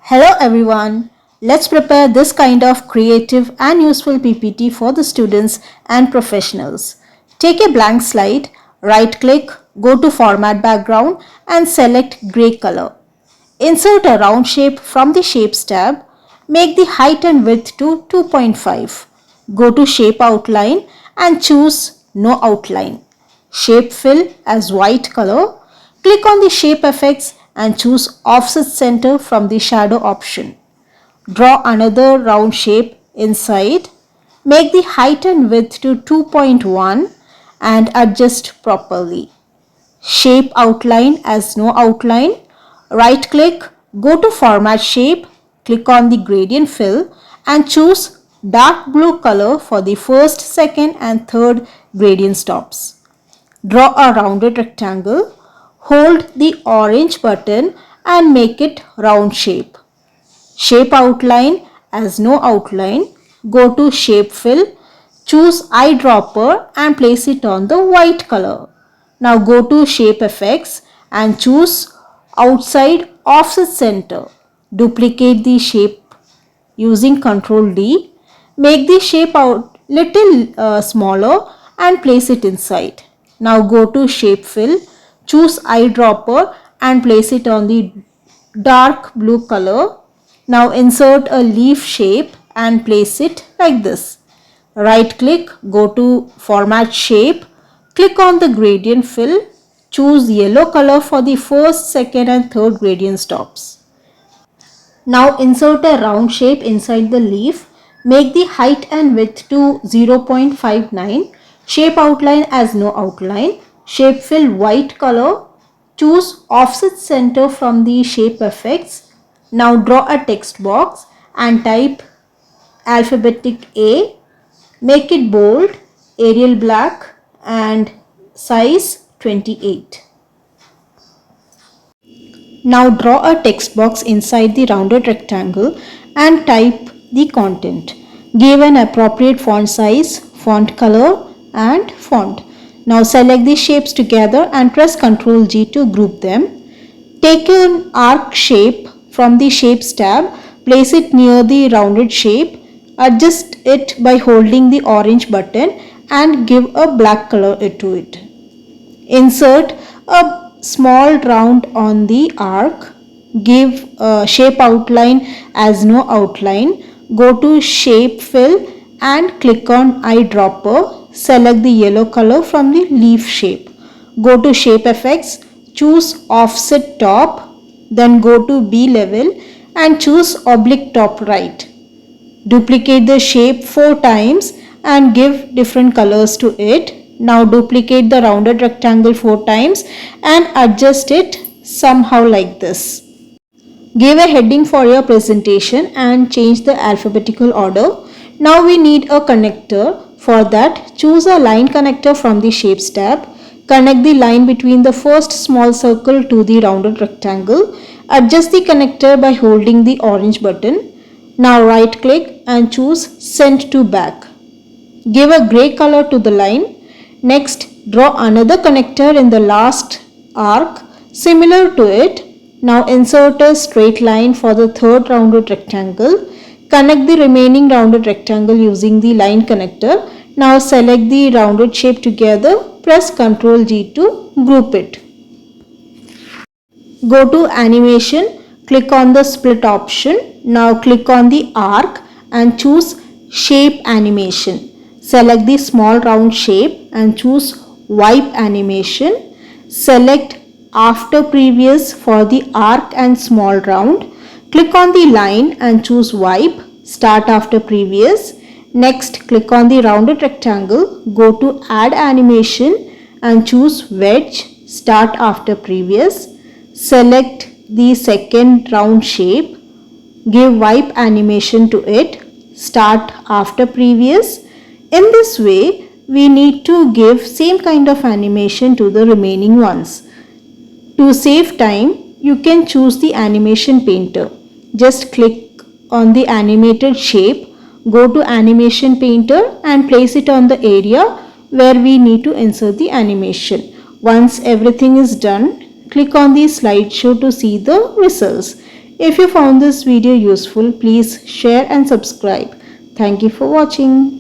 Hello everyone. Let's prepare this kind of creative and useful PPT for the students and professionals. Take a blank slide, right click, go to Format Background and select gray color. Insert a round shape from the Shapes tab. Make the height and width to 2.5. Go to Shape Outline and choose No Outline. Shape Fill as white color. Click on the Shape Effects and choose Offset Center from the Shadow option. Draw another round shape inside. Make the height and width to 2.1 and adjust properly. Shape Outline as No Outline. Right click, go to Format Shape, click on the Gradient Fill and choose dark blue color for the first, second and third gradient stops. Draw a rounded rectangle. Hold the orange button and make it round shape. Shape Outline as No Outline. Go to Shape Fill. Choose Eyedropper and place it on the white color. Now go to Shape Effects and choose Outside Offset Center. Duplicate the shape using Ctrl D. Make the shape out little smaller and place it inside. Now go to Shape Fill. Choose Eyedropper and place it on the dark blue color. Now insert a leaf shape and place it like this. Right click, go to Format Shape, click on the Gradient Fill, choose yellow color for the first, second and third gradient stops. Now insert a round shape inside the leaf, make the height and width to 0.59, Shape Outline as No Outline, Shape Fill white color, choose Offset Center from the Shape Effects. Now draw a text box and type alphabetic A. Make it bold, Arial black and size 28. Now draw a text box inside the rounded rectangle and type the content. Give an appropriate font size, font color and font. Now select the shapes together and press Ctrl G to group them. Take an arc shape from the Shapes tab, place it near the rounded shape. Adjust it by holding the orange button and give a black color to it. Insert a small round on the arc. Give a shape outline as No Outline. Go to Shape Fill and click on Eyedropper. Select the yellow color from the leaf shape. Go to Shape Effects. Choose Offset Top. Then go to B Level and choose Oblique Top Right. Duplicate the shape 4 times and give different colors to it. Now duplicate the rounded rectangle 4 times and adjust it somehow like this. Give a heading for your presentation and change the alphabetical order. Now we need a connector. For that, choose a line connector from the Shapes tab. Connect the line between the first small circle to the rounded rectangle. Adjust the connector by holding the orange button. Now right click and choose Send to Back. Give a gray color to the line. Next, draw another connector in the last arc similar to it. Now insert a straight line for the third rounded rectangle. Connect the remaining rounded rectangle using the line connector. Now select the rounded shape together. Press Ctrl G to group it. Go to Animation. Click on the Split option. Now click on the arc and choose Shape Animation. Select the small round shape and choose Wipe Animation. Select After Previous for the arc and small round. Click on the line and choose Wipe, Start After Previous. Next, click on the rounded rectangle. Go to Add Animation and choose Wedge, Start After Previous. Select the second round shape. Give Wipe Animation to it, Start After Previous. In this way, we need to give same kind of animation to the remaining ones. To save time, you can choose the animation painter. Just click on the animated shape, go to Animation Painter and place it on the area where we need to insert the animation. Once everything is done, click on the slideshow to see the results. If you found this video useful, please share and subscribe. Thank you for watching.